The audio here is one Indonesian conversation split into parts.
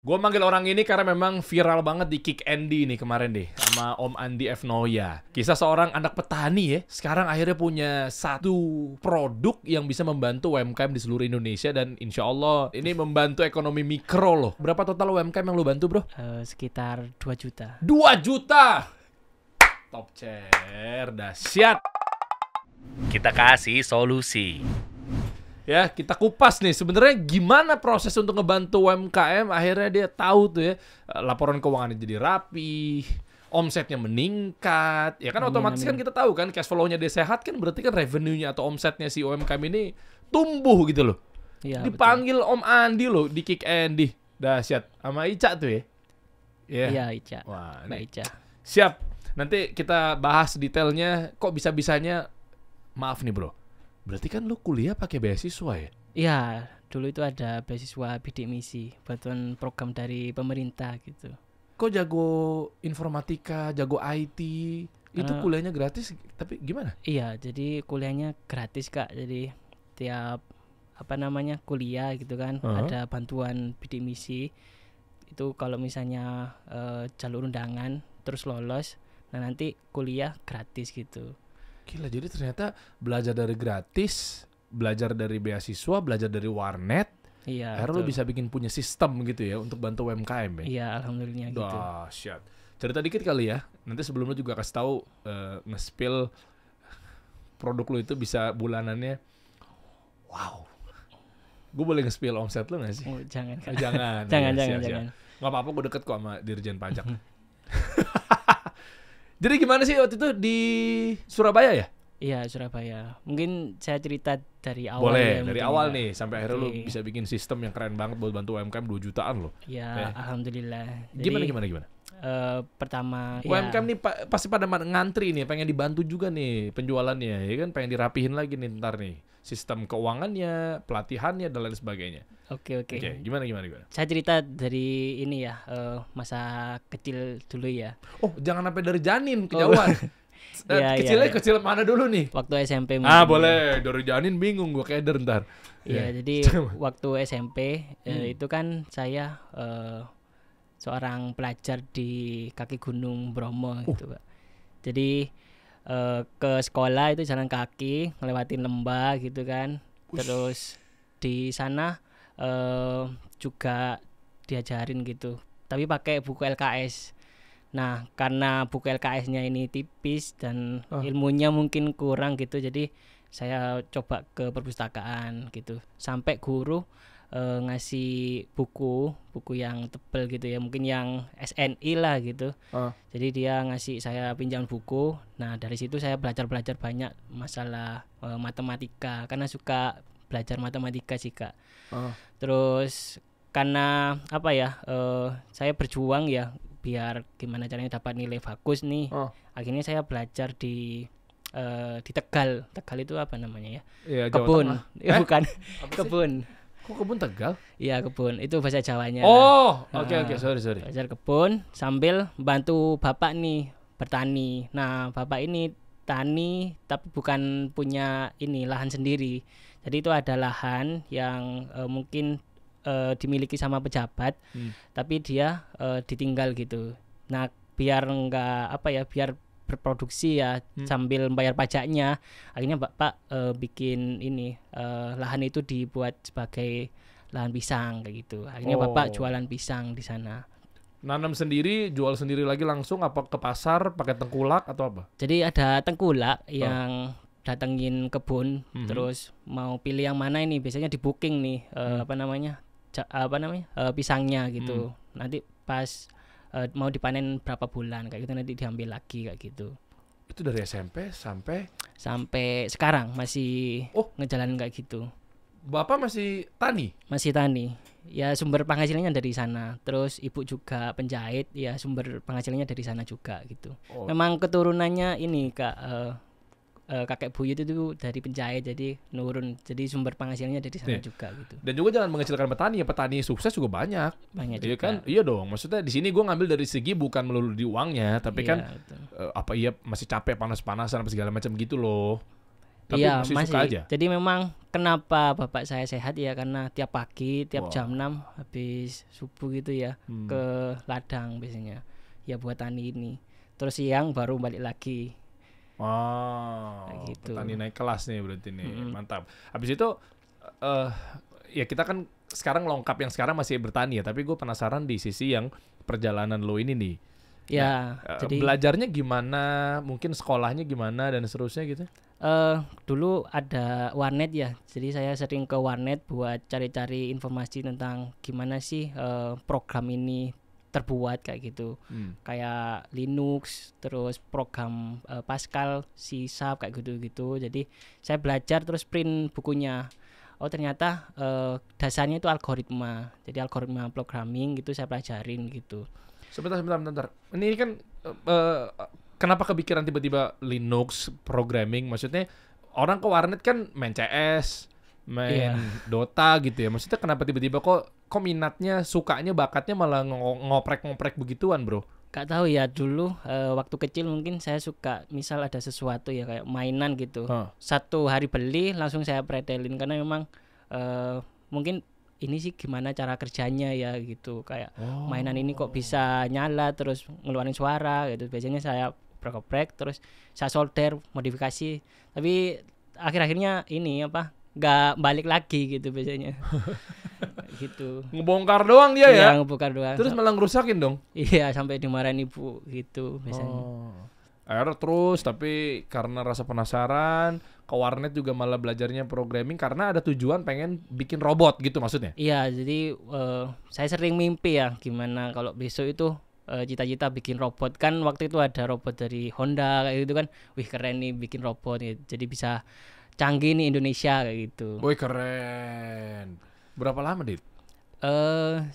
Gue manggil orang ini karena memang viral banget di Kick Andy nih kemarin deh sama Om Andi F. Noya. Kisah seorang anak petani ya, sekarang akhirnya punya satu produk yang bisa membantu UMKM di seluruh Indonesia dan insya Allah ini membantu ekonomi mikro loh. Berapa total UMKM yang lo bantu bro? Sekitar 2 juta. 2 juta! Top chair, dahsyat. Kita kasih solusi. Ya, kita kupas nih sebenarnya gimana proses untuk ngebantu UMKM akhirnya dia tahu tuh ya laporan keuangannya jadi rapi, omsetnya meningkat. Ya kan otomatis kan kita tahu kan cash flow-nya dia sehat kan berarti kan revenue-nya atau omsetnya si UMKM ini tumbuh gitu loh. Iya, Dipanggil betul. Om Andi loh di Kick Andy. Dahsyat sama Ica tuh ya. Iya, Ica. Wah, Mbak Ica. Siap. Nanti kita bahas detailnya kok bisa-bisanya. Maaf nih bro. Berarti kan lu kuliah pakai beasiswa ya? Iya, dulu itu ada beasiswa bidik misi, bantuan program dari pemerintah gitu. Kok jago informatika, jago IT, itu kuliahnya gratis, tapi gimana? Iya, jadi kuliahnya gratis Kak. Jadi tiap kuliah gitu kan, ada bantuan bidik misi. Itu kalau misalnya jalur undangan terus lolos, nah nanti kuliah gratis gitu. Gila, jadi ternyata belajar dari gratis, belajar dari beasiswa, belajar dari warnet. Iya. Akhirnya lo bisa bikin punya sistem gitu ya untuk bantu UMKM ya. Iya, alhamdulillah gitu. Dahsyat. Cerita dikit kali ya. Nanti sebelum lo juga kasih tahu nge-spill produk lo itu bisa bulanannya. Wow. Gue boleh nge-spill omset lo gak sih? Oh, jangan. Jangan. Jangan. Gak apa-apa, gue deket kok sama Dirjen Pajak. Jadi gimana sih waktu itu di Surabaya ya? Iya, Surabaya. Mungkin saya cerita dari awal. Boleh, ya, dari awal nih sampai akhirnya lu Oke. bisa bikin sistem yang keren banget buat bantu UMKM 2 jutaan loh. Ya, alhamdulillah. Jadi, Gimana? pertama UMKM nih pasti pada ngantri nih, pengen dibantu juga nih penjualannya, ya kan? Pengen dirapihin lagi nih ntar nih. Sistem keuangannya, pelatihannya dan lain sebagainya. Oke. Gimana? Saya cerita dari ini ya, masa kecil dulu ya. Oh, jangan sampai dari janin kejauhan. Kecilnya kecil mana dulu nih? Waktu SMP Ah, boleh. Dari janin bingung gua keder ntar. Iya, jadi waktu SMP itu kan saya seorang pelajar di kaki Gunung Bromo gitu, Pak. Jadi ke sekolah itu jalan kaki, ngelewatin lembah gitu kan. Terus di sana juga diajarin gitu, tapi pakai buku LKS. Nah, karena buku LKS-nya ini tipis dan ilmunya mungkin kurang gitu, jadi saya coba ke perpustakaan gitu. Sampai guru ngasih buku yang tebal gitu ya, mungkin yang SNI lah gitu. Jadi dia ngasih saya pinjam buku. Nah, dari situ saya belajar banyak masalah matematika, karena suka belajar matematika sih Kak. Terus karena saya berjuang ya biar gimana caranya dapat nilai bagus nih. Akhirnya saya belajar di Tegal. Tegal itu apa namanya ya? Iya, kebun. Bukan. Kebun. Kok kebun Tegal? Iya, kebun. Itu bahasa Jawanya. Oh, oke, sorry. Belajar kebun sambil bantu bapak nih bertani. Nah, bapak ini tani tapi bukan punya lahan sendiri. Jadi itu ada lahan yang mungkin dimiliki sama pejabat, tapi dia ditinggal gitu. Nah, biar biar berproduksi ya sambil membayar pajaknya, akhirnya bapak bikin lahan itu dibuat sebagai lahan pisang kayak gitu. Akhirnya bapak jualan pisang di sana. Nanam sendiri, jual sendiri lagi langsung apa ke pasar pakai tengkulak atau apa? Jadi ada tengkulak yang datengin kebun, terus mau pilih yang mana ini, biasanya di booking nih pisangnya gitu. Nanti pas mau dipanen berapa bulan kayak gitu, nanti diambil lagi kayak gitu. Itu dari SMP sampai sekarang masih ngejalanin kayak gitu. Bapak masih tani? Masih tani. Ya sumber penghasilannya dari sana. Terus ibu juga penjahit, ya sumber penghasilannya dari sana juga gitu. Memang keturunannya ini Kak, kakek buyut itu dari penjahit, jadi nurun, jadi sumber penghasilannya dari sana juga gitu. Dan juga jangan mengecilkan petani, ya petani sukses juga banyak juga kan. Iya dong, maksudnya di sini gue ngambil dari segi bukan melulu di uangnya, tapi kan masih capek panas-panasan apa segala macam gitu loh. Tapi iya, masih suka aja. Jadi memang kenapa bapak saya sehat ya karena tiap pagi, tiap Wah. jam 6 habis subuh gitu ya ke ladang biasanya. Ya buat tani ini. Terus siang baru balik lagi. Wow, Kayak gitu. petani naik kelas nih berarti nih, mantap. Habis itu ya kita kan sekarang lengkap yang sekarang masih bertani ya, tapi gue penasaran di sisi yang perjalanan lo ini nih. Ya, jadi Belajarnya gimana, mungkin sekolahnya gimana dan seterusnya gitu. dulu ada warnet ya. Jadi saya sering ke warnet buat cari-cari informasi tentang gimana sih program ini terbuat kayak gitu. Kayak Linux, terus program Pascal, C# kayak gitu-gitu. Jadi saya belajar terus print bukunya. Oh ternyata dasarnya itu algoritma. Jadi algoritma programming gitu saya pelajarin gitu. Sebentar. Ini kan kenapa kepikiran tiba-tiba Linux programming? Maksudnya orang ke warnet kan main CS, main Dota gitu ya. Maksudnya kenapa tiba-tiba kok minatnya, sukanya, bakatnya malah ngoprek-ngoprek begituan, bro? Gak tahu ya, dulu waktu kecil mungkin saya suka misal ada sesuatu ya kayak mainan gitu. Satu hari beli langsung saya pretelin karena memang mungkin ini sih gimana cara kerjanya ya gitu, kayak mainan ini kok bisa nyala terus ngeluarin suara gitu. Biasanya saya oprek-oprek terus saya solder, modifikasi, tapi akhir-akhirnya ini apa nggak balik lagi gitu biasanya. Gitu. Ngebongkar doang dia ya? Ngebongkar doang. Terus malah ngerusakin dong? Iya, sampai dimarahin ibu gitu biasanya. Akhirnya terus, tapi karena rasa penasaran ke warnet juga malah belajarnya programming karena ada tujuan pengen bikin robot gitu maksudnya? Iya, jadi saya sering mimpi ya gimana kalau besok itu cita-cita bikin robot. Kan waktu itu ada robot dari Honda kayak gitu kan. Wih keren nih bikin robot gitu. Jadi bisa canggih nih Indonesia kayak gitu. Wih keren. Berapa lama, Dit?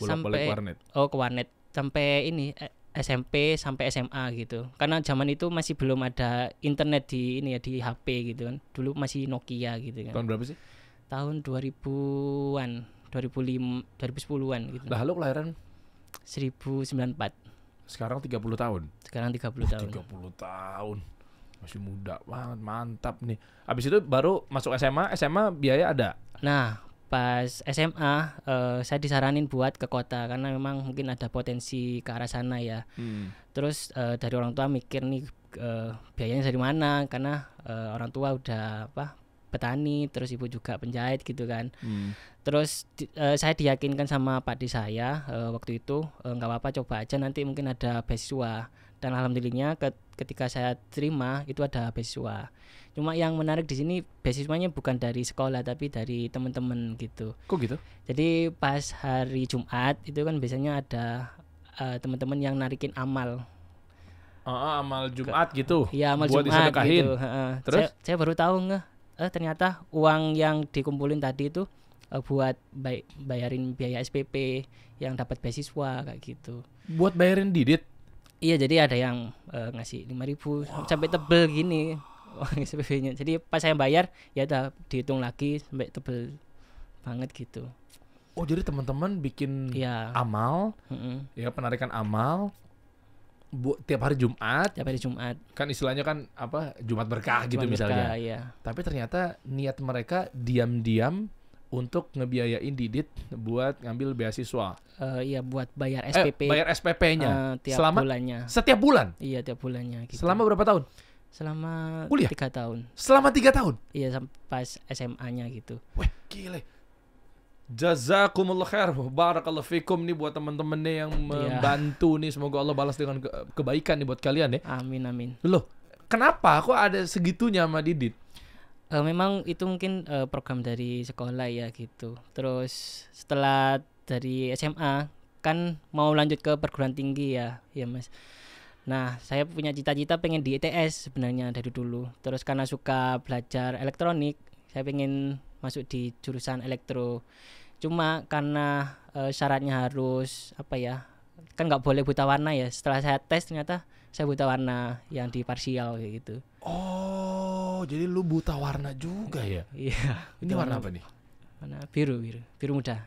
Sampai ke warnet sampai ini SMP sampai SMA gitu. Karena zaman itu masih belum ada internet di ini ya, di HP gitu kan. Dulu masih Nokia gitu kan. Tahun berapa sih? Tahun 2000-an, 2010-an gitu. Lah lu kelahiran 1094. sekarang 30 tahun. Sekarang 30 tahun. 30 tahun. Masih muda banget, mantap nih. Habis itu baru masuk SMA biaya ada. Nah, pas SMA saya disaranin buat ke kota karena memang mungkin ada potensi ke arah sana ya. Terus dari orang tua mikir nih biayanya dari mana, karena orang tua udah petani, terus ibu juga penjahit gitu kan. Terus saya diyakinkan sama Pak Di saya waktu itu nggak apa-apa, coba aja nanti mungkin ada beasiswa. Dan alhamdulillahnya ketika saya terima itu ada beasiswa. Cuma yang menarik di sini beasiswanya bukan dari sekolah tapi dari teman-teman gitu. Kok gitu? Jadi pas hari Jumat itu kan biasanya ada teman-teman yang narikin amal. Amal Jumat gitu. Iya, amal buat Jumat disedekahin. gitu. Terus saya baru tahu ternyata uang yang dikumpulin tadi itu buat bayarin biaya SPP yang dapat beasiswa kayak gitu. Buat bayarin Didit? Iya, jadi ada yang ngasih 5.000 sampai tebel gini uang SPP-nya. Jadi pas saya bayar ya udah dihitung lagi sampai tebel banget gitu. Oh, jadi teman-teman bikin amal, ya penarikan amal tiap hari Jumat. Tiap hari Jumat. Kan istilahnya kan Jumat berkah gitu misalnya. Berkah, iya. Tapi ternyata niat mereka diam-diam untuk ngebiayain Didit buat ngambil beasiswa. Iya, buat bayar SPP. Bayar SPP-nya tiap bulannya. Setiap bulan? Iya, tiap bulannya gitu. Selama berapa tahun? Selama kuliah? 3 tahun. Selama 3 tahun? Iya, sampai pas SMA-nya gitu. Wih, gile. Jazakumullah khair. Barakallahu fikum nih buat teman-teman nih yang membantu nih. Semoga Allah balas dengan kebaikan nih buat kalian ya. Amin. Loh, kenapa kok ada segitunya sama Didit? Memang itu mungkin program dari sekolah ya gitu. Terus setelah dari SMA kan mau lanjut ke perguruan tinggi ya Mas. Nah, saya punya cita-cita pengen di ITS sebenarnya dari dulu. Terus karena suka belajar elektronik, saya pengen masuk di jurusan elektro. Cuma karena syaratnya harus kan nggak boleh buta warna ya. Setelah saya tes ternyata saya buta warna yang di parsial kayak gitu. Oh, jadi lu buta warna juga ya? Iya. Ini warna apa nih? Warna biru muda.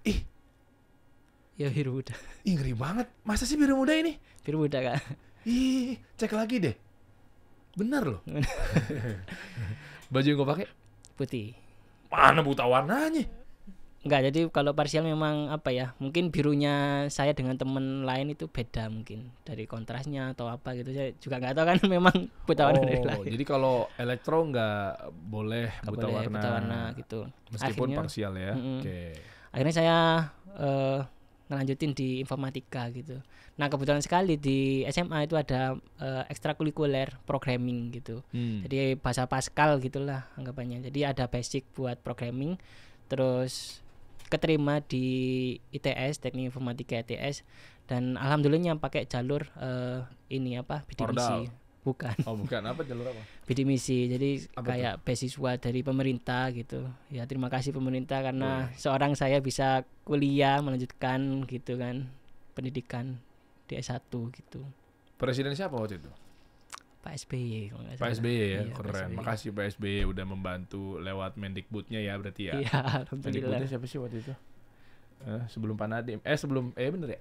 Ih. Ya biru muda. Ih, ngeri banget. Masa sih biru muda ini? Biru muda Kak. Ih, cek lagi deh. Bener loh. Baju yang gue pakai putih. mana buta warnanya? Enggak, jadi kalau parsial memang apa ya, mungkin birunya saya dengan temen lain itu beda mungkin dari kontrasnya atau apa gitu, saya juga nggak tahu kan. Memang buta warna dari lain. Jadi kalau elektro nggak boleh Nggak buta boleh warna, buta warna gitu. meskipun Akhirnya, parsial ya. Oke. Akhirnya saya ngelanjutin di informatika gitu. Nah kebetulan sekali di SMA itu ada ekstrakurikuler programming gitu. Jadi bahasa Pascal gitulah anggapannya. Jadi ada basic buat programming, terus keterima di ITS, Teknik Informatika ITS, dan alhamdulillahnya pakai jalur ini apa, bidik misi. Bukan. Oh bukan, apa jalur apa? Bidik misi. Jadi Apa kayak beasiswa dari pemerintah gitu. Ya terima kasih pemerintah karena seorang saya bisa kuliah melanjutkan gitu kan pendidikan di S1 gitu. Presiden siapa waktu itu? Pak SBY kalau nggak Pak salah. SBY ya, Iya, Pak keren. SBY. Makasih Pak SBY udah membantu lewat Mendikbudnya ya berarti ya. Iya, alhamdulillah. Mendikbudnya siapa sih waktu itu? Sebelum Pak Nadiem. Bener ya?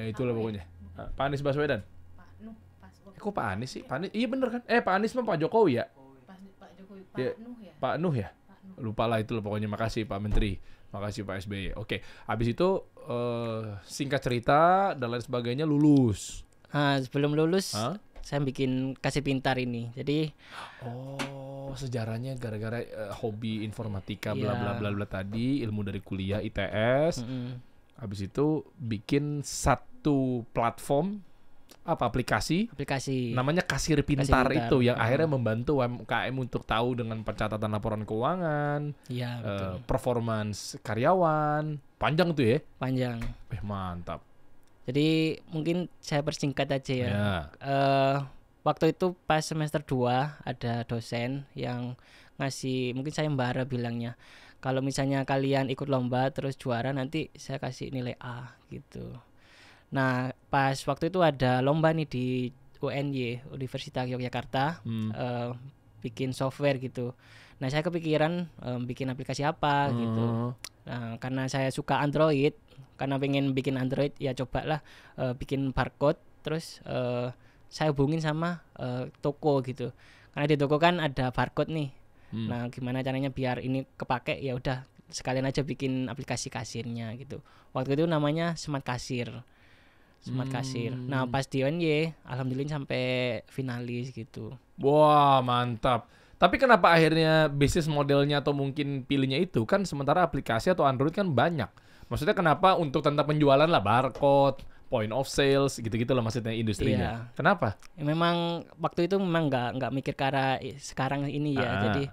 Itulah pokoknya. Pak Anies Baswedan. Kok Pak Anies sih? Pak Anies, iya bener kan? Pak Anies mah Pak Jokowi ya? Pak Jokowi, Ya, Pak Nuh ya? Lupa lah itu loh pokoknya. Makasih Pak Menteri. Makasih Pak SBY. Oke, habis itu singkat cerita dan lain sebagainya lulus. Sebelum lulus saya bikin kasih pintar ini. Jadi Sejarahnya gara-gara hobi informatika bla Iya. bla bla bla tadi, ilmu dari kuliah ITS. Habis itu bikin satu platform aplikasi namanya Kasir Pintar, Pintar. itu yang akhirnya membantu UMKM untuk tahu dengan pencatatan laporan keuangan, Iya, betul. performance karyawan, panjang tuh ya. Panjang. Mantap. Jadi mungkin saya persingkat aja ya. Ya. Waktu itu pas semester 2 ada dosen yang ngasih, mungkin saya mbara bilangnya, kalau misalnya kalian ikut lomba terus juara nanti saya kasih nilai A gitu. Nah pas waktu itu ada lomba nih di UNY, Universitas Yogyakarta, bikin software gitu. Nah saya kepikiran bikin aplikasi apa gitu. Nah karena saya suka Android, karena pengen bikin Android ya cobalah bikin barcode, terus saya hubungin sama toko gitu. Karena di toko kan ada barcode nih. Nah, gimana caranya biar ini kepake? Ya udah sekalian aja bikin aplikasi kasirnya gitu. Waktu itu namanya Smart Kasir. Smart Kasir. Nah, pas di UNY alhamdulillah sampai finalis gitu. Wah, mantap. Tapi kenapa akhirnya bisnis modelnya atau mungkin pilihnya itu kan, sementara aplikasi atau Android kan banyak. Maksudnya kenapa untuk tentang penjualan lah, barcode, point of sales, gitu-gitu lah maksudnya industrinya. Iya. Kenapa? Ya, memang waktu itu memang nggak mikir ke arah sekarang ini ya. Jadi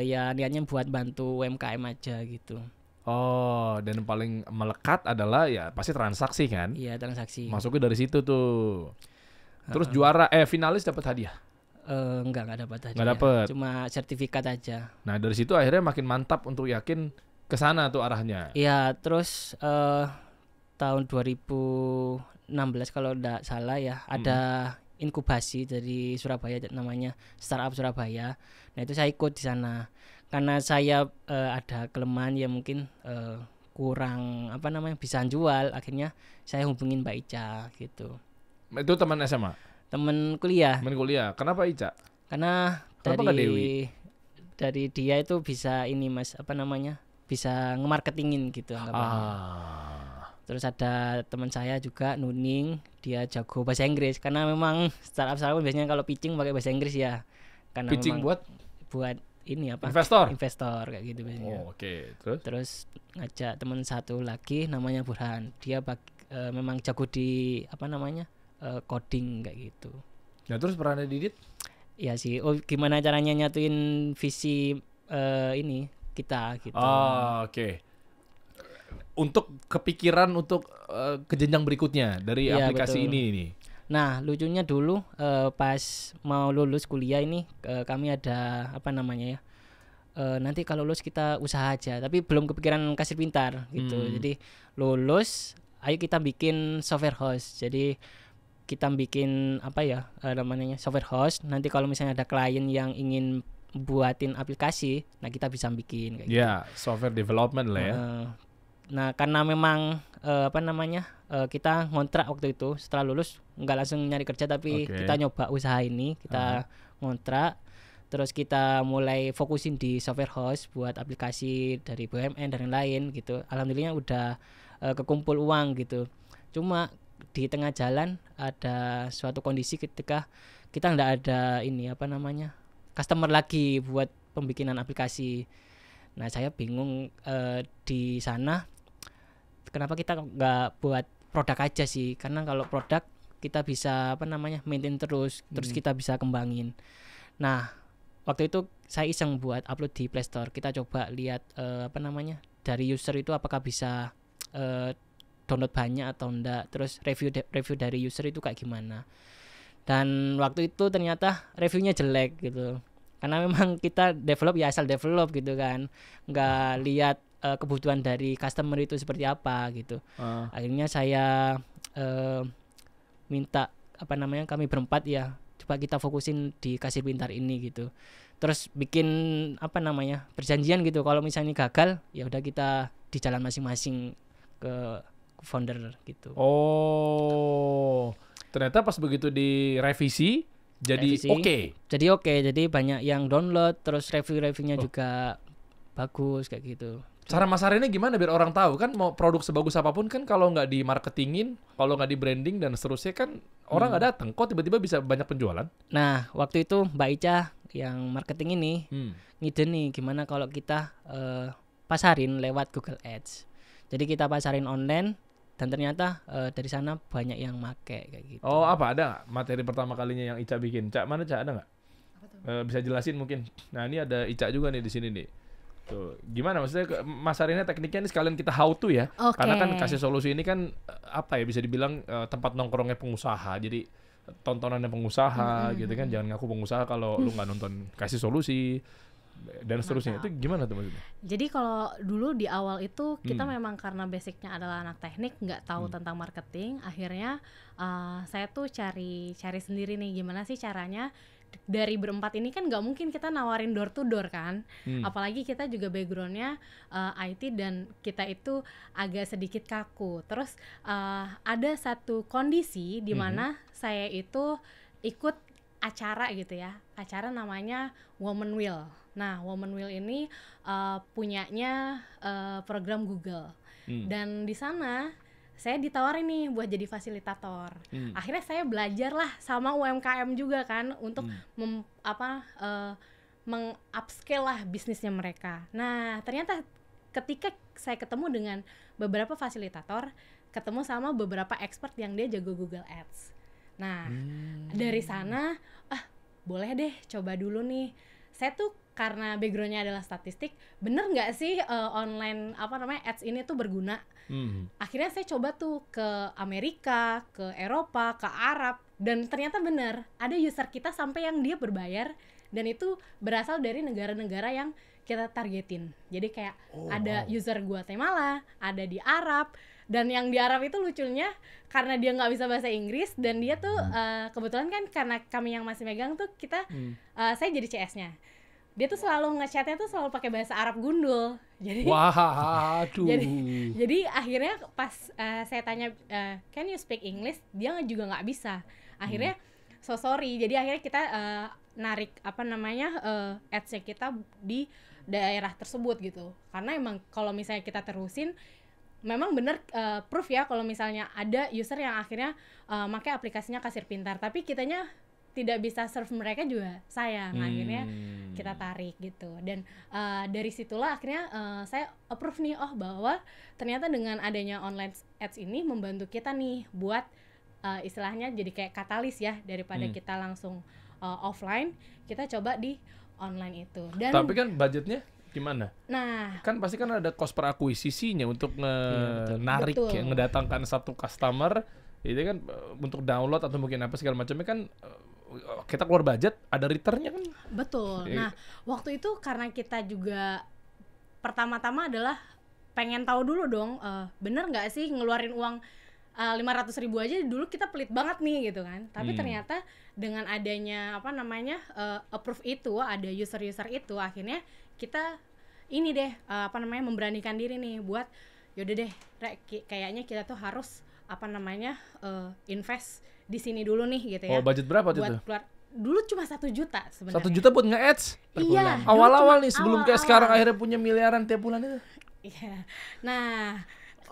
ya niatnya buat bantu UMKM aja gitu. Oh, dan paling melekat adalah ya pasti transaksi kan? Iya, transaksi. Masuknya dari situ tuh. Terus juara, finalis dapat hadiah. Enggak dapat hadiah. Nggak dapet. Cuma sertifikat aja. Nah, dari situ akhirnya makin mantap untuk yakin ke sana tuh arahnya. Iya, terus tahun 2016 kalau enggak salah ya, ada inkubasi dari Surabaya namanya Startup Surabaya. Nah, itu saya ikut di sana. Karena saya ada kelemahan ya mungkin kurang bisa jual, akhirnya saya hubungin Mbak Ica gitu. Itu teman SMA? Temen kuliah. Teman kuliah. Kenapa Ica? Karena Kenapa nggak Dewi? dari dia itu bisa ini Mas, bisa nge-marketingin gitu anggapannya. Terus ada teman saya juga Nuning, dia jago bahasa Inggris karena memang startup biasanya kalau pitching pakai bahasa Inggris ya. Karena Pitching memang buat ini investor kayak gitu biasanya. Oke. Terus ngajak teman satu lagi namanya Burhan, dia memang jago di coding kayak gitu. Nah, terus perannya Didit? Ya sih, gimana caranya nyatuin visi ini kita gitu. Oke. Untuk kepikiran untuk ke jenjang berikutnya dari Iya, aplikasi betul. ini nih. Nah, lucunya dulu pas mau lulus kuliah ini kami ada nanti kalau lulus kita usaha aja, tapi belum kepikiran kasir pintar gitu. Jadi lulus, ayo kita bikin software house. Jadi kita bikin software house. Nanti kalau misalnya ada klien yang ingin buatin aplikasi, nah kita bisa bikin kayak gitu. Ya, software development lah ya. Nah, karena memang kita ngontrak waktu itu setelah lulus, nggak langsung nyari kerja tapi Oke. kita nyoba usaha ini, kita ngontrak. Terus kita mulai fokusin di software house buat aplikasi dari BUMN dan lain-lain gitu. Alhamdulillah udah kekumpul uang gitu. Cuma di tengah jalan ada suatu kondisi ketika kita nggak ada customer lagi buat pembikinan aplikasi. Nah saya bingung di sana kenapa kita nggak buat produk aja sih, karena kalau produk kita bisa maintain terus kita bisa kembangin. Nah waktu itu saya iseng buat upload di Play Store. Kita coba lihat dari user itu apakah bisa download banyak atau enggak, terus review dari user itu kayak gimana. Dan waktu itu ternyata reviewnya jelek gitu, karena memang kita develop ya asal develop gitu kan, nggak lihat kebutuhan dari customer itu seperti apa gitu. Akhirnya saya minta kami berempat ya, coba kita fokusin di Kasir Pintar ini gitu. Terus bikin perjanjian gitu, kalau misalnya gagal ya udah kita di jalan masing-masing ke founder gitu. Oh, ternyata pas begitu direvisi jadi oke. Jadi oke, jadi banyak yang download, terus review-reviewnya juga bagus kayak gitu. Cara masarinnya gimana biar orang tahu? Kan mau produk sebagus apapun kan kalau nggak di marketingin, kalau nggak di branding dan seterusnya kan orang nggak datang. Kok tiba-tiba bisa banyak penjualan? Nah waktu itu Mbak Ica yang marketing ini ngide nih gimana kalau kita pasarin lewat Google Ads. Jadi kita pasarin online dan ternyata dari sana banyak yang make kayak gitu. Oh apa ada nggak materi pertama kalinya yang Ica bikin? Cak mana Cak, ada nggak? Bisa jelasin mungkin. Nah ini ada Ica juga nih di sini nih. Tuh, gimana maksudnya masarinnya tekniknya ini sekalian kita how to ya. Karena kan Kasih Solusi ini kan bisa dibilang tempat nongkrongnya pengusaha. Jadi tontonannya pengusaha gitu kan. Jangan ngaku pengusaha kalau lu nggak nonton Kasih Solusi dan seterusnya. Itu gimana tuh maksudnya? Jadi kalau dulu di awal itu kita memang karena basicnya adalah anak teknik, nggak tahu tentang marketing. Akhirnya saya tuh cari sendiri nih gimana sih caranya. Dari berempat ini kan nggak mungkin kita nawarin door to door kan, apalagi kita juga backgroundnya IT dan kita itu agak sedikit kaku. Terus ada satu kondisi di mana saya itu ikut acara gitu ya, acara namanya Women Will. Nah Women Will ini punyanya program Google dan di sana saya ditawarin nih buat jadi fasilitator. Akhirnya saya belajar lah sama UMKM juga kan untuk meng-upscale lah bisnisnya mereka. Nah ternyata ketika saya ketemu dengan beberapa fasilitator, ketemu sama beberapa expert yang dia jago Google Ads. Nah dari sana boleh deh coba dulu nih. Saya tuh karena backgroundnya adalah statistik, bener nggak sih online ads ini tuh berguna? Akhirnya saya coba tuh ke Amerika, ke Eropa, ke Arab, dan ternyata bener ada user kita sampai yang dia berbayar dan itu berasal dari negara-negara yang kita targetin. Jadi kayak ada user Guatemala, ada di Arab, dan yang di Arab itu lucunya karena dia nggak bisa bahasa Inggris dan dia tuh kebetulan kan karena kami yang masih megang tuh kita saya jadi CS-nya. Dia tuh selalu ngechatnya tuh selalu pakai bahasa Arab gundul. Jadi waduh. Jadi akhirnya pas saya tanya can you speak English, dia juga nggak bisa. Akhirnya so sorry. Jadi akhirnya kita narik ads-nya kita di daerah tersebut gitu. Karena emang kalau misalnya kita terusin memang bener proof ya kalau misalnya ada user yang akhirnya pakai aplikasinya Kasir Pintar, tapi kitanya tidak bisa serve mereka juga sayang. Akhirnya kita tarik gitu. Dan dari situlah akhirnya saya approve nih bahwa ternyata dengan adanya online ads ini membantu kita nih buat istilahnya jadi kayak katalis ya, daripada kita langsung offline, kita coba di online itu. Dan tapi kan budgetnya gimana? Nah, kan pasti kan ada cost per akuisisinya untuk narik ya, ngedatangkan satu customer. Itu kan untuk download atau mungkin apa segala macamnya kan kita keluar budget, ada returnnya kan. Betul. Nah, waktu itu karena kita juga pertama-tama adalah pengen tahu dulu dong, bener nggak sih ngeluarin uang 500.000 aja dulu kita pelit banget nih gitu kan. Tapi ternyata dengan adanya approve itu, ada user-user itu, akhirnya kita ini deh memberanikan diri nih buat yaudah deh, kayaknya kita tuh harus apa namanya invest di sini dulu nih gitu ya. Oh, budget berapa waktu buat itu? keluar dulu cuma 1 juta sebenarnya. 1 juta buat nge-ads? Iya. Awal-awal nih, sebelum kayak awal-awal. sekarang akhirnya punya miliaran tiap bulan itu. Iya. Nah,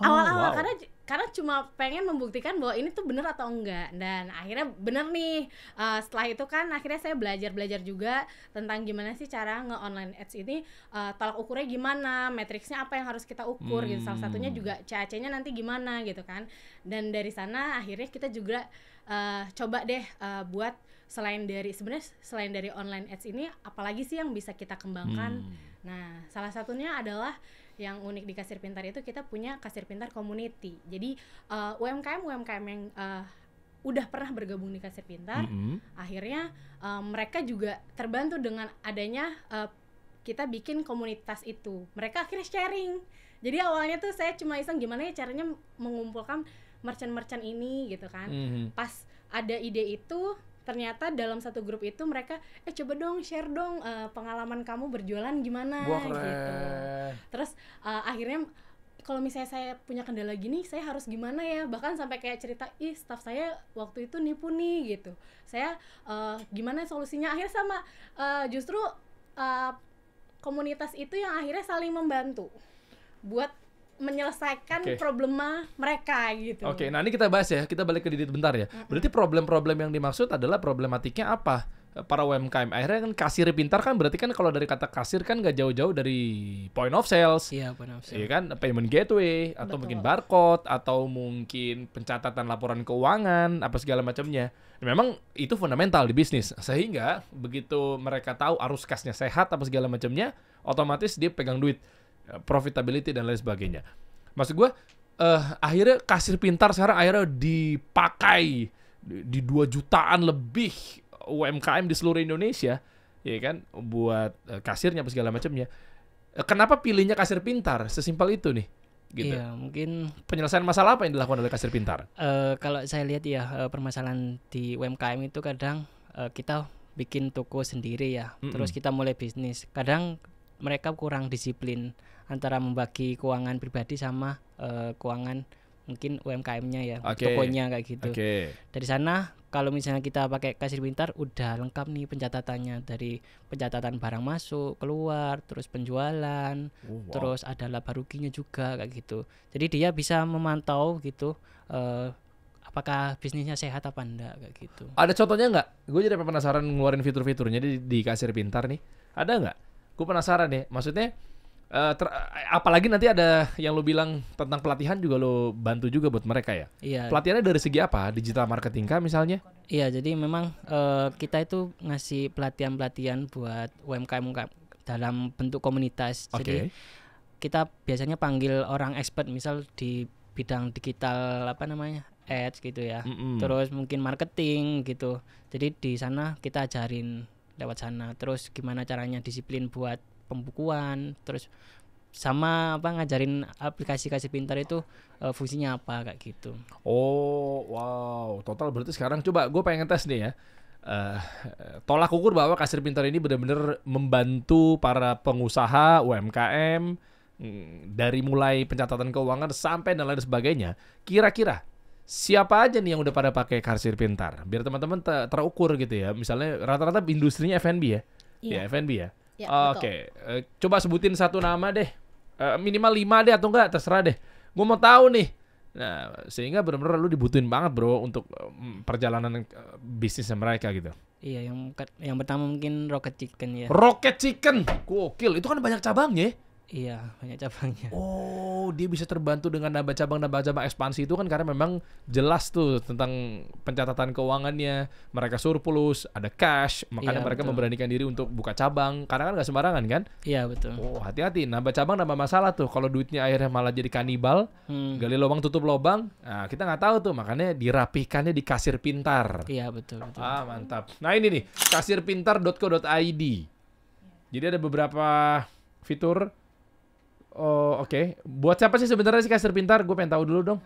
Oh, awal-awal wow. karena cuma pengen membuktikan bahwa ini tuh bener atau enggak, dan akhirnya bener nih. Setelah itu kan akhirnya saya belajar juga tentang gimana sih cara nge-online ads ini, tolak ukurnya gimana, matriksnya apa yang harus kita ukur gitu. Salah satunya juga CAC-nya nanti gimana gitu kan. Dan dari sana akhirnya kita juga coba deh buat selain dari online ads ini apalagi sih yang bisa kita kembangkan. Nah, salah satunya adalah yang unik di Kasir Pintar itu kita punya Kasir Pintar Community. Jadi UMKM yang udah pernah bergabung di Kasir Pintar, akhirnya mereka juga terbantu dengan adanya kita bikin komunitas itu. Mereka akhirnya sharing. Jadi awalnya tuh saya cuma iseng gimana ya caranya mengumpulkan merchant-merchant ini gitu kan. Pas ada ide itu, ternyata dalam satu grup itu mereka coba dong share dong pengalaman kamu berjualan gimana. Wah, keren. Gitu. Terus akhirnya kalau misalnya saya punya kendala gini saya harus gimana ya, bahkan sampai kayak cerita staff saya waktu itu nipu nih gitu, saya gimana solusinya. Akhirnya sama justru komunitas itu yang akhirnya saling membantu buat menyelesaikan problema mereka gitu. Oke, nah ini kita bahas ya, kita balik ke Didit bentar ya. Berarti problem-problem yang dimaksud adalah problematiknya apa? Para UMKM. Akhirnya kan kasir pintar kan berarti kan kalau dari kata kasir kan gak jauh-jauh dari point of sales. Iya, point of sales. Iya kan, payment gateway atau mungkin barcode atau mungkin pencatatan laporan keuangan apa segala macamnya. Memang itu fundamental di bisnis. Sehingga begitu mereka tahu arus kasnya sehat apa segala macamnya, otomatis dia pegang duit, profitability dan lain sebagainya. Maksud gue akhirnya kasir pintar sekarang akhirnya dipakai di 2 jutaan lebih UMKM di seluruh Indonesia, ya kan, buat kasirnya apa segala macamnya. Kenapa pilihnya kasir pintar? Sesimpel itu nih. Gitu. Iya, mungkin Penyelesaian masalah apa yang dilakukan oleh kasir pintar? kalau saya lihat ya permasalahan di UMKM itu kadang kita bikin toko sendiri ya, terus kita mulai bisnis. Kadang mereka kurang disiplin antara membagi keuangan pribadi sama keuangan mungkin UMKM-nya ya, tokonya kayak gitu. Dari sana kalau misalnya kita pakai kasir pintar udah lengkap nih pencatatannya, dari pencatatan barang masuk, keluar, terus penjualan, terus ada laba ruginya juga kayak gitu. Jadi dia bisa memantau gitu apakah bisnisnya sehat apa enggak kayak gitu. Ada contohnya nggak? Gue jadi penasaran ngeluarin fitur-fiturnya di kasir pintar nih. Ada nggak? Gue penasaran deh. Maksudnya apalagi nanti ada yang lo bilang tentang pelatihan juga lo bantu juga buat mereka ya? Iya. Pelatihannya dari segi apa? Digital marketing kah misalnya? Iya, jadi memang kita itu ngasih pelatihan-pelatihan buat UMKM dalam bentuk komunitas. Jadi kita biasanya panggil orang expert misal di bidang digital ads gitu ya. Terus mungkin marketing gitu. Jadi di sana kita ajarin lewat sana. Terus gimana caranya disiplin buat pembukuan, terus sama ngajarin aplikasi kasir pintar itu fungsinya apa kayak gitu. Oh, wow, total berarti sekarang coba gue pengen tes nih ya. Tolak ukur bahwa kasir pintar ini benar-benar membantu para pengusaha UMKM dari mulai pencatatan keuangan sampai dan lain sebagainya. Kira-kira siapa aja nih yang udah pada pakai kasir pintar? Biar teman-teman terukur gitu ya. Misalnya rata-rata industrinya F&B ya. Iya. Ya, F&B ya. Ya, Oke. Coba sebutin satu nama deh. Minimal 5 deh atau enggak, terserah deh. Gue mau tahu nih. Nah, sehingga benar-benar lu dibutuhin banget bro untuk perjalanan bisnisnya mereka gitu. Iya, yang pertama mungkin Rocket Chicken ya. Rocket Chicken, gokil. Itu kan banyak cabangnya. Iya, banyak cabangnya. Oh, dia bisa terbantu dengan nambah cabang ekspansi itu kan karena memang jelas tuh tentang pencatatan keuangannya. Mereka surplus, ada cash, makanya mereka memberanikan diri untuk buka cabang. Karena kan nggak sembarangan kan? Iya, betul. Oh, hati-hati. Nambah cabang nambah masalah tuh. Kalau duitnya akhirnya malah jadi kanibal, gali lubang tutup lubang. Nah, kita nggak tahu tuh. Makanya dirapihkannya di kasir pintar. Iya, betul. Ah, mantap. Nah, ini nih, kasirpintar.co.id. Jadi ada beberapa fitur. Oh, oke. Buat siapa sih sebenarnya sih kasir pintar? Gue pengen tahu dulu dong.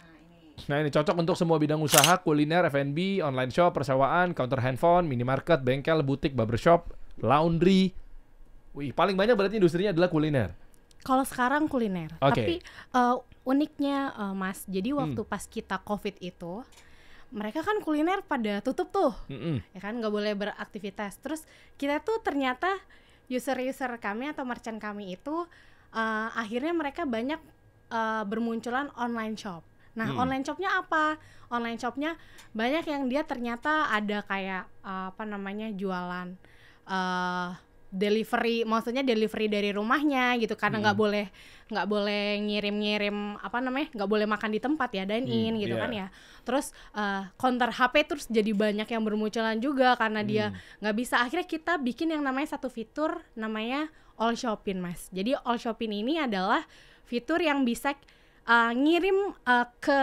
Nah, ini cocok untuk semua bidang usaha, kuliner, F&B, online shop, persewaan, counter handphone, minimarket, bengkel, butik, barbershop, laundry. Wih, paling banyak berarti industrinya adalah kuliner. Kalau sekarang kuliner, Oke. tapi uniknya Mas, jadi waktu pas kita COVID itu, mereka kan kuliner pada tutup tuh, ya kan nggak boleh beraktivitas. Terus kita tuh ternyata user kami atau merchant kami itu akhirnya mereka banyak bermunculan online shop. Nah, online shopnya apa? Online shopnya banyak yang dia ternyata ada kayak jualan delivery, maksudnya delivery dari rumahnya gitu, karena nggak boleh ngirim nggak boleh makan di tempat ya, dine in gitu kan ya. Terus counter HP terus jadi banyak yang bermunculan juga karena dia nggak bisa. Akhirnya kita bikin yang namanya satu fitur namanya All Shopping, Mas. Jadi All Shopping ini adalah fitur yang bisa ngirim ke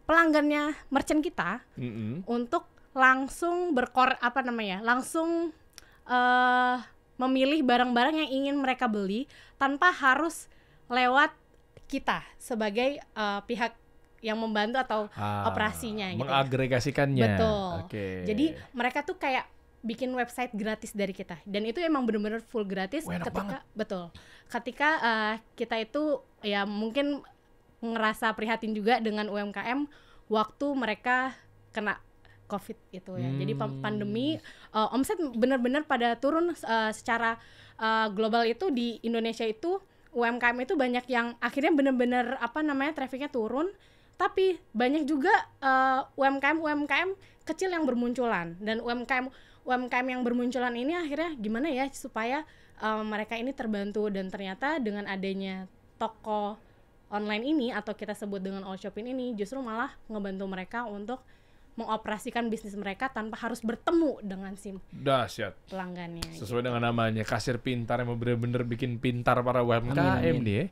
pelanggannya merchant kita untuk langsung langsung memilih barang-barang yang ingin mereka beli tanpa harus lewat kita sebagai pihak yang membantu atau operasinya gitu. Mengagregasikannya. Betul. Okay. Jadi mereka tuh kayak bikin website gratis dari kita, dan itu emang benar-benar full gratis. Ketika kita itu ya mungkin ngerasa prihatin juga dengan UMKM waktu mereka kena COVID itu ya. Jadi pandemi omset benar-benar pada turun secara global. Itu di Indonesia itu UMKM itu banyak yang akhirnya benar-benar trafficnya turun, tapi banyak juga UMKM kecil yang bermunculan, dan UMKM yang bermunculan ini akhirnya gimana ya supaya mereka ini terbantu. Dan ternyata dengan adanya toko online ini atau kita sebut dengan All Shopping ini justru malah ngebantu mereka untuk mengoperasikan bisnis mereka tanpa harus bertemu dengan dahsyat pelanggannya. Sesuai dengan namanya, kasir pintar yang bener-bener bikin pintar para UMKM nih ya.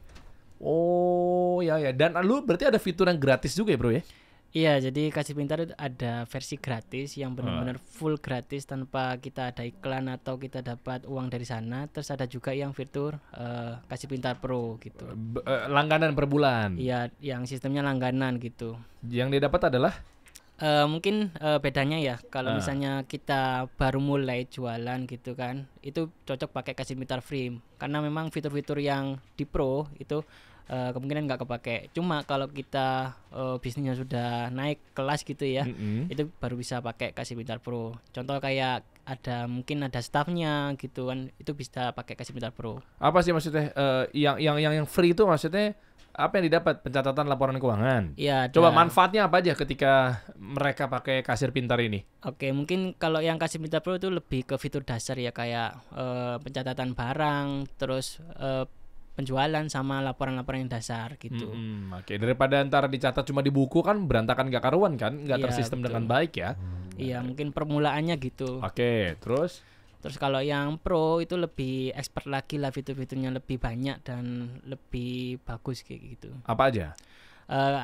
Oh ya. Dan lu berarti ada fitur yang gratis juga ya bro ya? Iya, jadi Kasir Pintar itu ada versi gratis yang benar-benar full gratis tanpa kita ada iklan atau kita dapat uang dari sana. Terus ada juga yang fitur Kasir Pintar Pro gitu. Langganan per bulan. Iya, yang sistemnya langganan gitu. Yang dia dapat adalah? Mungkin bedanya ya, kalau misalnya kita baru mulai jualan gitu kan, itu cocok pakai Kasir Pintar Free. Karena memang fitur-fitur yang di Pro itu kemungkinan nggak kepake. Cuma kalau kita bisnisnya sudah naik kelas gitu ya, itu baru bisa pakai Kasir Pintar Pro. Contoh kayak mungkin ada staffnya gitu kan, itu bisa pakai Kasir Pintar Pro. Apa sih maksudnya yang free itu maksudnya apa yang didapat? Pencatatan laporan keuangan. Iya. Coba manfaatnya apa aja ketika mereka pakai Kasir Pintar ini? Oke, mungkin kalau yang Kasir Pintar Pro itu lebih ke fitur dasar ya, kayak pencatatan barang, terus penjualan sama laporan-laporan yang dasar gitu. Oke, daripada ntar dicatat cuma di buku kan berantakan gak karuan kan, gak tersistem dengan baik ya. Iya, mungkin permulaannya gitu. Oke, terus kalau yang Pro itu lebih expert lagi lah, fitur-fiturnya lebih banyak dan lebih bagus kayak gitu. Apa aja?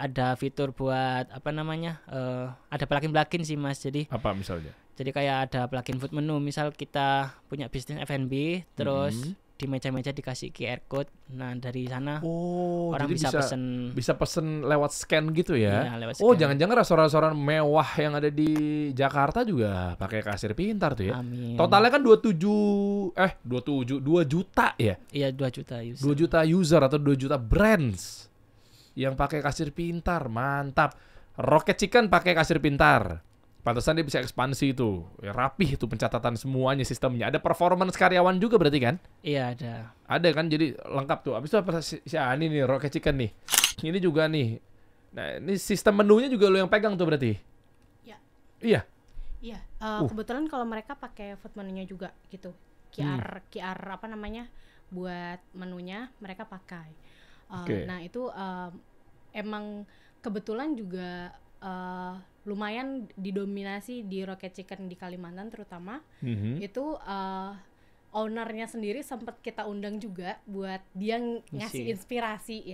Ada fitur buat ada plugin sih Mas. Jadi apa misalnya? Jadi kayak ada plugin food menu. Misal kita punya bisnis F&B, terus di meja-meja dikasih QR code. Nah, dari sana orang bisa pesen lewat scan gitu ya. Iya, lewat scan. Jangan-jangan restoran-restoran mewah yang ada di Jakarta juga pakai Kasir Pintar tuh ya. Amin. Totalnya kan 2 juta ya? Iya, 2 juta user. 2 juta user atau 2 juta brands yang pakai Kasir Pintar. Mantap. Rocket Chicken pakai Kasir Pintar. Pantesan dia bisa ekspansi itu. Ya, rapih itu pencatatan semuanya, sistemnya. Ada performance karyawan juga berarti kan? Iya, ada. Ada kan, jadi lengkap tuh. Abis itu apa si Ani nih, Rocket Chicken nih. Ini juga nih. Nah, ini sistem menunya juga lo yang pegang tuh berarti? Ya. Iya? Iya. Kebetulan kalau mereka pakai food menunya juga gitu. QR buat menunya mereka pakai. Nah, itu emang kebetulan juga lumayan didominasi di Rocket Chicken di Kalimantan terutama. Itu ownernya sendiri sempat kita undang juga buat dia ngasih inspirasi.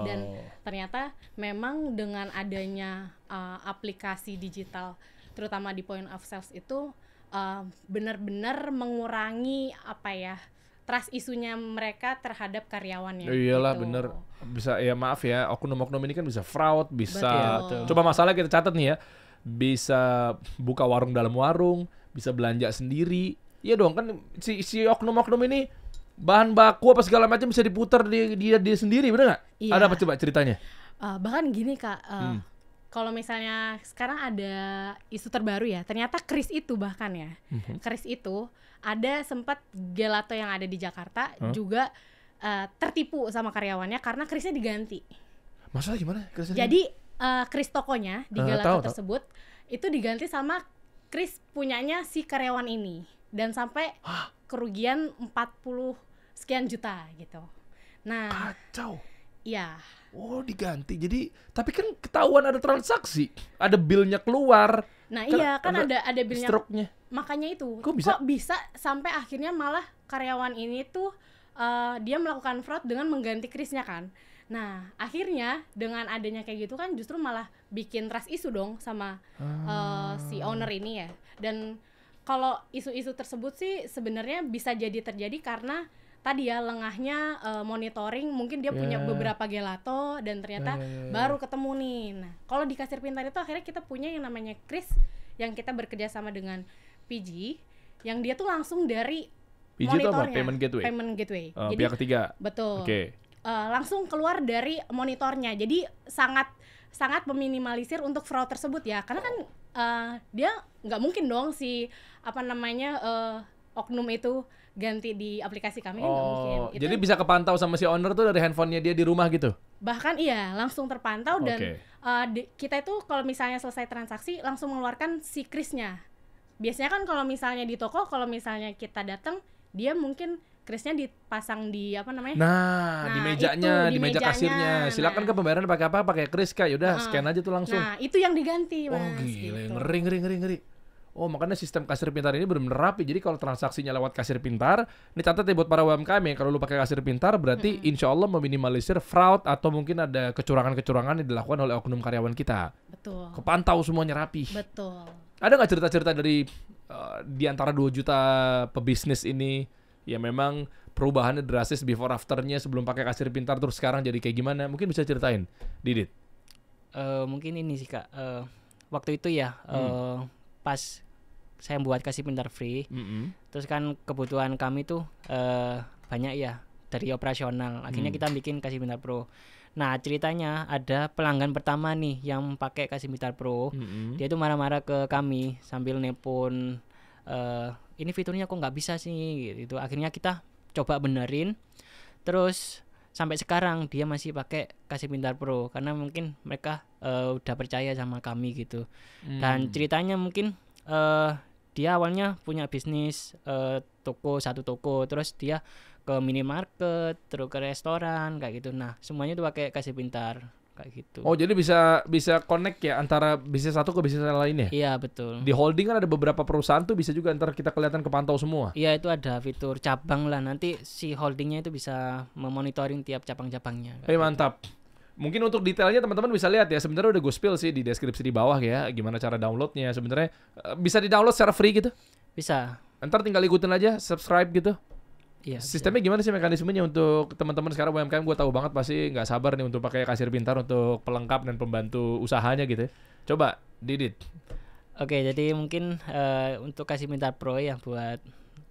Dan ternyata memang dengan adanya aplikasi digital terutama di point of sales itu benar-benar mengurangi trust isunya mereka terhadap karyawannya. Iyalah gitu. Bener. Bisa ya, maaf ya, oknum-oknum ini kan bisa fraud, bisa. Betul. Coba masalah kita catat nih ya. Bisa buka warung dalam warung, bisa belanja sendiri. Iya dong kan si oknum-oknum ini bahan baku apa segala macam bisa diputar dia sendiri, bener nggak? Iya. Ada apa coba ceritanya? Bahkan gini Kak, kalau misalnya sekarang ada isu terbaru ya, ternyata kris itu bahkan ya, kris itu ada sempat gelato yang ada di Jakarta juga tertipu sama karyawannya karena krisnya diganti. Maksudnya gimana? Jadi kris tokonya di gelato tahu. tersebut itu diganti sama kris punyanya si karyawan ini dan sampai kerugian 40 sekian juta gitu. Nah, Kacau. iya. Oh, diganti. Jadi, tapi kan ketahuan ada transaksi, ada billnya keluar. Nah, iya kan ada bilnya. Struknya. Makanya itu. Kok bisa sampai akhirnya malah karyawan ini tuh dia melakukan fraud dengan mengganti krisnya kan. Nah, akhirnya dengan adanya kayak gitu kan justru malah bikin trust issue dong sama si owner ini ya. Dan kalau isu-isu tersebut sih sebenarnya bisa jadi terjadi karena tadi ya lengahnya monitoring, mungkin dia punya beberapa gelato dan ternyata baru ketemu nih. Nah, kalau di kasir pintar itu akhirnya kita punya yang namanya kris yang kita bekerja sama dengan PG yang dia tuh langsung dari PG itu apa? monitornya. Payment gateway. Jadi Pihak ketiga. betul. Oke. Langsung keluar dari monitornya. Jadi sangat meminimalisir untuk fraud tersebut ya. Karena kan dia nggak mungkin dong si oknum itu ganti di aplikasi kami kan nggak mungkin. Itu Jadi bisa kepantau sama si owner tuh dari handphonenya dia di rumah gitu? bahkan iya langsung terpantau dan Oke. kita itu kalau misalnya selesai transaksi langsung mengeluarkan si krisnya. Biasanya kan kalau misalnya di toko, kalau misalnya kita datang, dia mungkin krisnya dipasang di Nah, di mejanya, itu, di meja mejanya. kasirnya. Silakan ke pembayaran pakai apa? Pakai kris Kak. Yaudah, scan aja tuh langsung. Nah, itu yang diganti, Oh Mas. gila, gitu. ngeri. Oh makanya sistem kasir pintar ini benar-benar rapi. Jadi kalau transaksinya lewat kasir pintar, ini catat ya buat para UMKM ya. Kalau lu pakai kasir pintar berarti insya Allah meminimalisir fraud atau mungkin ada kecurangan-kecurangan yang dilakukan oleh oknum karyawan kita. Betul. Kepantau semuanya rapi. Betul. Ada nggak cerita-cerita dari di antara 2 juta pebisnis ini ya memang perubahannya drastis before afternya sebelum pakai kasir pintar terus sekarang jadi kayak gimana? Mungkin bisa ceritain, Didit. Mungkin ini sih Kak, waktu itu ya pas saya buat kasih pintar free, terus kan kebutuhan kami tuh banyak ya dari operasional, akhirnya kita bikin kasih pintar pro. Nah ceritanya ada pelanggan pertama nih yang pakai kasih pintar pro, dia tuh marah-marah ke kami sambil nepon, ini fiturnya kok nggak bisa sih gitu. Akhirnya kita coba benerin, terus sampai sekarang dia masih pakai kasih pintar pro karena mungkin mereka udah percaya sama kami gitu. Dan ceritanya mungkin dia awalnya punya bisnis satu toko, terus dia ke minimarket, terus ke restoran kayak gitu. Nah semuanya tuh pakai kasih pintar kayak gitu. Oh jadi bisa connect ya antara bisnis satu ke bisnis yang lain ya? Iya betul. Di holding kan ada beberapa perusahaan tuh bisa juga ntar kita kelihatan kepantau semua. Iya itu ada fitur cabang lah, nanti si holdingnya itu bisa memonitoring tiap cabang-cabangnya. Mantap. Mungkin untuk detailnya teman-teman bisa lihat ya. Sebenarnya udah gue spill sih di deskripsi di bawah ya. Gimana cara downloadnya. Sebenarnya bisa di-download secara free gitu. Bisa. Ntar tinggal ikutin aja, subscribe gitu. Iya. Sistemnya gimana sih mekanismenya untuk teman-teman sekarang UMKM? Gue tahu banget pasti nggak sabar nih untuk pakai kasir pintar untuk pelengkap dan pembantu usahanya gitu ya. Coba, Didit. Oke, jadi mungkin untuk kasih pintar pro ya buat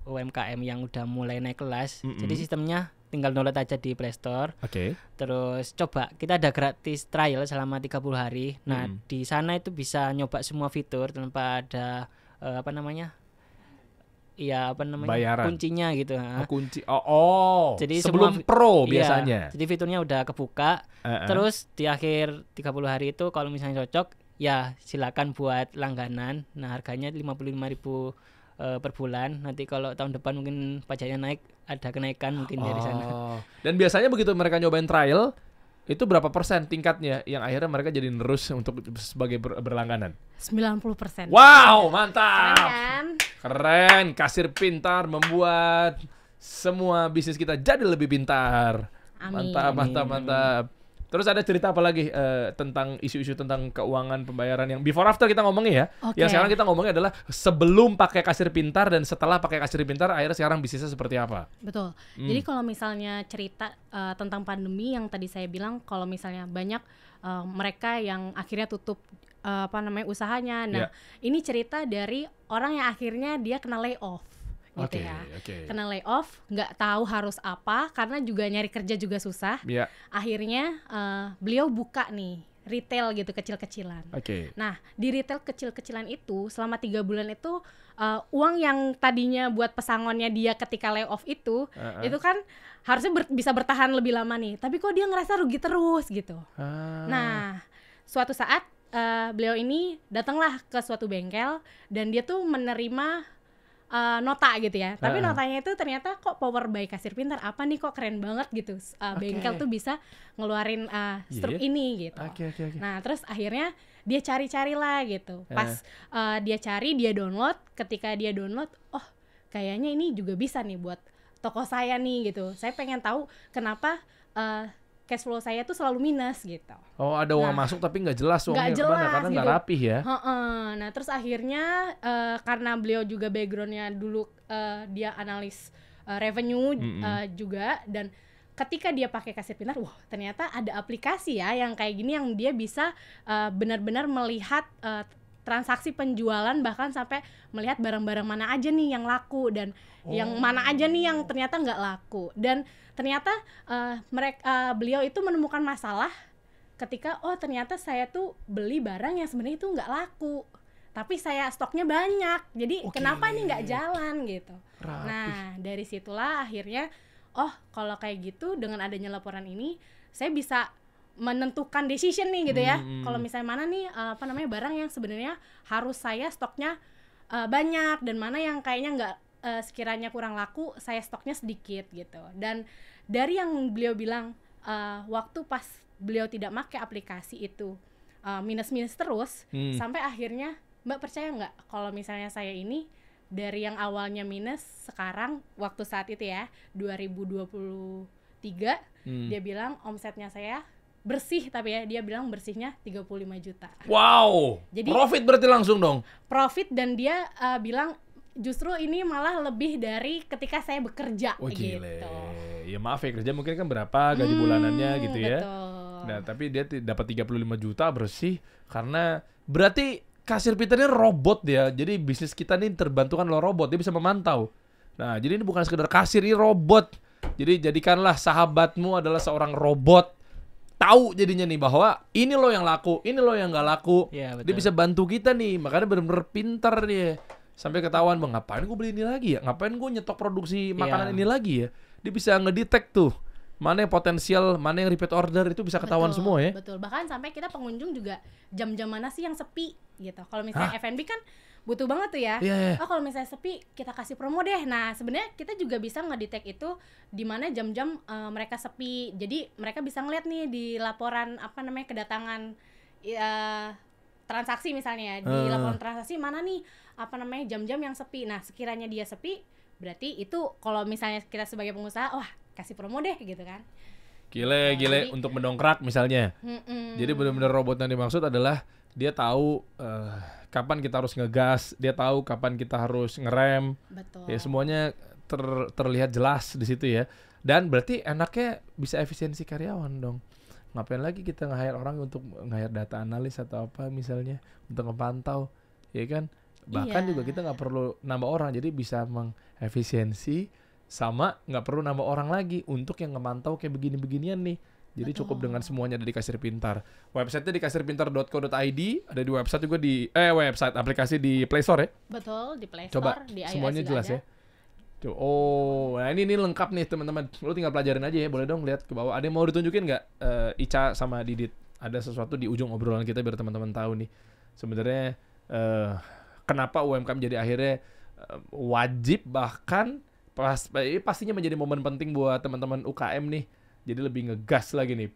UMKM yang udah mulai naik kelas. Jadi sistemnya tinggal download aja di Play Store. Oke. Terus coba, kita ada gratis trial selama 30 hari. Nah, di sana itu bisa nyoba semua fitur tanpa ada Bayaran. kuncinya gitu. Kunci. Jadi sebelum semua pro iya, biasanya. jadi fiturnya udah kebuka. Terus di akhir 30 hari itu kalau misalnya cocok, ya silakan buat langganan. Nah, harganya 55.000 per bulan. Nanti kalau tahun depan mungkin pajaknya naik, ada kenaikan mungkin dari sana. Dan biasanya begitu mereka nyobain trial, itu berapa persen tingkatnya yang akhirnya mereka jadi nerus untuk sebagai berlangganan? 90%. Wow, mantap. Kan? Keren. Kasir pintar membuat semua bisnis kita jadi lebih pintar. Amin. Mantap. Terus ada cerita apa lagi tentang isu-isu tentang keuangan pembayaran yang before after kita ngomongin ya. Oke. Yang sekarang kita ngomongin adalah sebelum pakai kasir pintar dan setelah pakai kasir pintar akhirnya sekarang bisnisnya seperti apa. Betul. Jadi kalau misalnya cerita tentang pandemi yang tadi saya bilang, kalau misalnya banyak mereka yang akhirnya tutup usahanya. Nah, ini cerita dari orang yang akhirnya dia kena layoff gitu Oke, ya. oke. Kena layoff, nggak tahu harus apa karena juga nyari kerja juga susah. Iya. Akhirnya beliau buka nih retail gitu kecil-kecilan. Oke. Nah, di retail kecil-kecilan itu selama 3 bulan itu uang yang tadinya buat pesangonnya dia ketika layoff itu kan harusnya bisa bertahan lebih lama nih. Tapi kok dia ngerasa rugi terus gitu. Nah, suatu saat beliau ini datanglah ke suatu bengkel dan dia tuh menerima nota gitu ya. Tapi notanya itu ternyata kok power by Kasir Pintar. Apa nih kok keren banget gitu. Bengkel tuh bisa ngeluarin struk ini gitu. Oke. Nah, terus akhirnya dia cari-cari lah gitu. Pas dia cari, dia download. Ketika dia download, oh kayaknya ini juga bisa nih buat toko saya nih gitu. Saya pengen tahu kenapa cash flow saya tuh selalu minus gitu. Oh, ada uang masuk tapi nggak jelas uangnya kemana karena nggak gitu. rapih ya. Nah, terus akhirnya karena beliau juga backgroundnya dulu dia analis revenue juga, dan ketika dia pakai Kasir Pintar, wah ternyata ada aplikasi ya yang kayak gini yang dia bisa benar-benar melihat transaksi penjualan, bahkan sampai melihat barang-barang mana aja nih yang laku dan yang mana aja nih yang ternyata nggak laku. Dan ternyata beliau itu menemukan masalah ketika ternyata saya tuh beli barang yang sebenarnya itu nggak laku, tapi saya stoknya banyak, jadi kenapa ini nggak jalan gitu. Rapih. Nah, dari situlah akhirnya kalau kayak gitu dengan adanya laporan ini saya bisa menentukan decision nih gitu ya. Kalau misalnya mana nih barang yang sebenarnya harus saya stoknya banyak, dan mana yang kayaknya nggak sekiranya kurang laku saya stoknya sedikit gitu. Dan dari yang beliau bilang waktu pas beliau tidak pakai aplikasi itu minus terus sampai akhirnya, Mbak percaya nggak kalau misalnya saya ini dari yang awalnya minus sekarang waktu saat itu ya 2023 dia bilang omsetnya saya bersih, tapi ya dia bilang bersihnya 35 juta. Wow. Jadi profit berarti langsung dong. Profit, dan dia bilang justru ini malah lebih dari ketika saya bekerja gitu. Ya maaf ya, kerja mungkin kan berapa gaji bulanannya gitu ya. Betul. Nah, tapi dia dapat 35 juta bersih karena berarti Kasir Pintar ini robot dia. Jadi bisnis kita nih terbantukan oleh robot, dia bisa memantau. Nah, jadi ini bukan sekedar kasir, ini robot. Jadi jadikanlah sahabatmu adalah seorang robot. Tahu jadinya nih bahwa ini loh yang laku, ini loh yang nggak laku. Ya, dia bisa bantu kita nih, makanya benar-benar pintar dia. Sampai ketahuan, bang, ngapain gue beli ini lagi ya? Ngapain gue nyetok produksi makanan ini lagi ya? Dia bisa ngedetect tuh mana yang potensial, mana yang repeat order, itu bisa ketahuan semua ya. Betul, bahkan sampai kita pengunjung juga jam-jam mana sih yang sepi gitu. Kalau misalnya F&B kan butuh banget tuh ya. Kalau misalnya sepi kita kasih promo deh. Nah, sebenarnya kita juga bisa ngedetect itu di mana jam-jam mereka sepi. Jadi mereka bisa ngeliat nih di laporan kedatangan transaksi misalnya, di laporan transaksi mana nih jam-jam yang sepi. Nah, sekiranya dia sepi, berarti itu kalau misalnya kita sebagai pengusaha, wah kasih promo deh gitu kan. Gile untuk mendongkrak misalnya. Jadi benar-benar robot yang dimaksud adalah dia tahu kapan kita harus ngegas, dia tahu kapan kita harus ngerem. Betul. Ya semuanya terlihat jelas di situ ya. Dan berarti enaknya bisa efisiensi karyawan dong. Ngapain lagi kita nge-hire orang untuk nge-hire data analis atau apa misalnya untuk ngepantau, ya kan? Bahkan juga kita nggak perlu nambah orang, jadi bisa mengefisiensi. Sama nggak perlu nambah orang lagi untuk yang ngemantau kayak begini-beginian nih. Jadi cukup dengan semuanya ada di Kasir Pintar. Websitenya di kasirpintar.co.id, ada di website juga di website aplikasi di Play Store ya. Betul, di Play Store, coba di iOS semuanya juga jelas ada. ya. Nah ini lengkap nih teman-teman. Lu tinggal pelajarin aja ya. Boleh dong lihat ke bawah. Ada yang mau ditunjukin nggak? Ica sama Didit. Ada sesuatu di ujung obrolan kita biar teman-teman tahu nih. Sebenarnya kenapa UMKM jadi akhirnya wajib, bahkan pastinya menjadi momen penting buat teman-teman UKM nih. Jadi lebih ngegas lagi nih.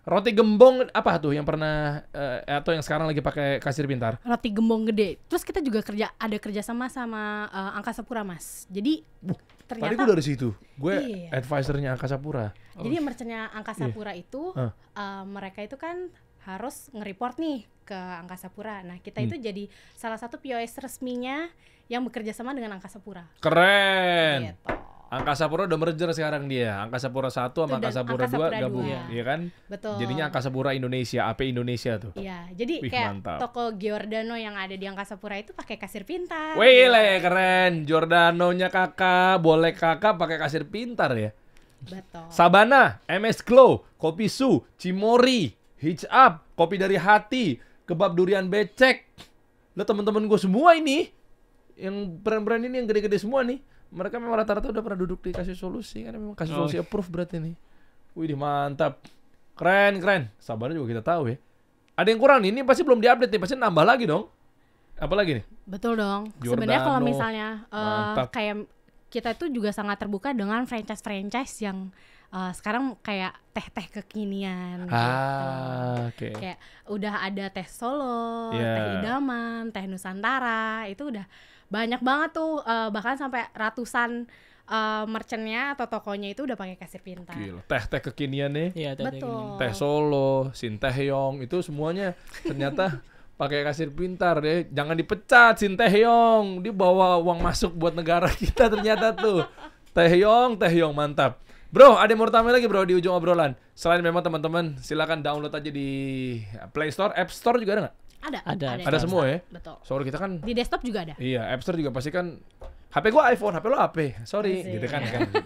Roti gembong apa tuh yang pernah atau yang sekarang lagi pakai Kasir Pintar? Roti gembong gede. Terus kita juga ada kerjasama sama Angkasa Pura, Mas. Jadi ternyata tadi gue dari situ. Gue advisernya Angkasa Pura. Jadi merchantnya Angkasa Pura itu mereka itu kan harus nge-report nih ke Angkasa Pura. Nah, kita itu jadi salah satu POS resminya yang bekerja sama dengan Angkasa Pura. Keren. Gitu. Angkasa Pura udah merger sekarang dia. Angkasa Pura 1 sama Dan Angkasa Pura 2 Angkasa Pura gabung, 2. iya kan? Betul. Jadinya Angkasa Pura Indonesia, AP Indonesia tuh. Iya, jadi Wih, kayak mantap. toko Giordano yang ada di Angkasa Pura itu pakai kasir pintar. Wih, keren. Giordano-nya kakak, boleh kakak pakai kasir pintar ya. Betul. Sabana, MS Glow, Kopi Su, Cimori, Hitch Up, Kopi dari Hati, Kebab Durian Becek. Lah teman-teman gue semua ini, yang brand-brand ini yang gede-gede semua nih, mereka memang rata-rata udah pernah duduk di Kasih Solusi, kan memang Kasih Solusi approve berarti nih. Wih, mantap. Keren. Sabana juga kita tahu ya. Ada yang kurang nih, ini pasti belum diupdate nih, pasti nambah lagi dong. Apa lagi nih? Betul dong. Giordano, Sebenarnya kalau misalnya mantap. kayak kita itu juga sangat terbuka dengan franchise yang sekarang kayak teh-teh kekinian gitu. Oke. Kayak udah ada teh Solo, Yeah. teh Idaman, teh Nusantara, itu udah banyak banget tuh, bahkan sampai ratusan merchantnya atau tokonya itu udah pakai kasir pintar. Gila. Teh-teh kekinian nih. Iya, Betul. Teh Solo, Sinteyong, itu semuanya ternyata pakai kasir pintar ya. Jangan dipecat Sinteyong. Dia bawa uang masuk buat negara kita ternyata tuh. Taehyung mantap. Bro, ada yang mau tambahin lagi bro di ujung obrolan. Selain memang teman-teman silakan download aja di Play Store, App Store juga ada nggak? Ada. Ada semua ya. Betul. Sorry kita kan, Di desktop juga ada. iya App Store juga pasti kan. HP gua iPhone, HP lo HP. Sorry, Asik. gitu kan.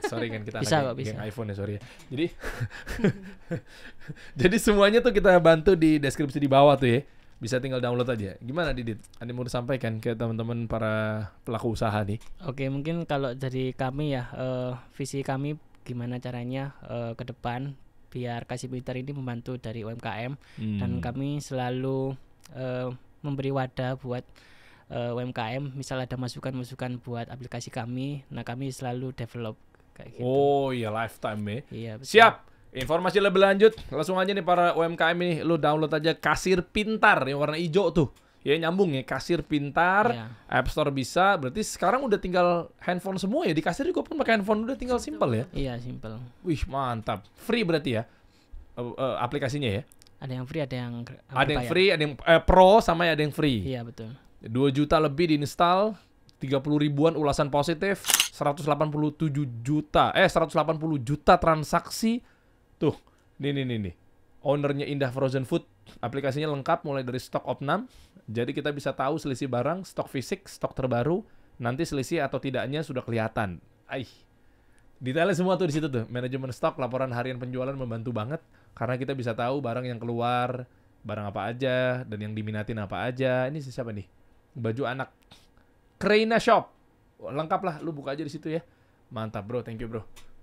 Sorry kan kita Bisa anak kok, bisa. geng iPhone ya, sorry ya. Jadi jadi semuanya tuh kita bantu di deskripsi di bawah tuh ya. Bisa tinggal download aja. Gimana Didit? Ada yang mau disampaikan ke teman-teman para pelaku usaha nih? Oke, mungkin kalau dari kami ya, visi kami gimana caranya ke depan biar Kasih Pintar ini membantu dari UMKM dan kami selalu memberi wadah buat UMKM. Misal ada masukan-masukan buat aplikasi kami, nah kami selalu develop kayak gitu. Oh iya, lifetime ya. Iya, betul. Siap. Informasi lebih lanjut langsung aja nih para UMKM ini, lu download aja Kasir Pintar yang warna hijau tuh. Ya nyambung ya, Kasir Pintar, Iya. App Store bisa. Berarti sekarang udah tinggal handphone semua ya. Di kasir juga pun pakai handphone, udah tinggal simple ya. Iya, simple. Wih, mantap. Free berarti ya aplikasinya ya. Ada yang free, ada yang Ada yang berbayar. free, ada yang pro sama ada yang free. Iya, betul. 2 juta lebih diinstal, 30 ribuan ulasan positif, 180 juta transaksi. Tuh, nih. Ownernya Indah Frozen Food, aplikasinya lengkap mulai dari stok opnam. Jadi kita bisa tahu selisih barang, stok fisik, stok terbaru, nanti selisih atau tidaknya sudah kelihatan. Detailnya semua tuh di situ tuh. Manajemen stok, laporan harian penjualan membantu banget karena kita bisa tahu barang yang keluar, barang apa aja dan yang diminatin apa aja. Ini siapa nih? Baju anak. Kreina Shop. Lengkap lah, lu buka aja di situ ya. Mantap bro, thank you bro.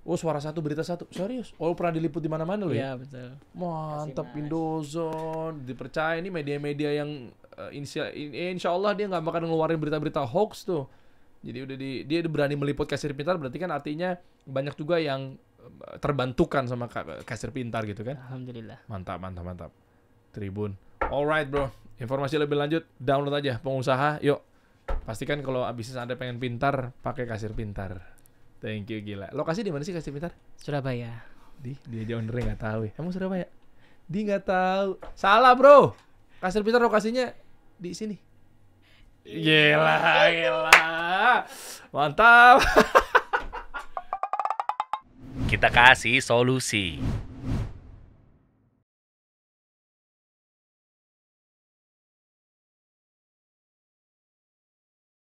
Oh, Suara Satu, Berita Satu. Serius? Oh, pernah diliput di mana-mana lo ya? Iya, betul. Mantap, Mas. Indozone. Dipercaya ini media-media yang insya Allah dia nggak bakal ngeluarin berita-berita hoax tuh. Jadi dia udah berani meliput Kasir Pintar, berarti kan artinya banyak juga yang terbantukan sama Kasir Pintar gitu kan. Alhamdulillah. Mantap. Tribun. Alright bro, informasi lebih lanjut download aja pengusaha. Yuk, pastikan kalau bisnis Anda pengen pintar, pakai Kasir Pintar. Thank you, gila. Lokasi di mana sih Kasir Pintar? Surabaya. Dia aja ownernya nggak tahu ya. Emang Surabaya? Dia nggak tahu. Salah bro. Kasir Pintar lokasinya di sini. Gila. Mantap. Kita kasih solusi.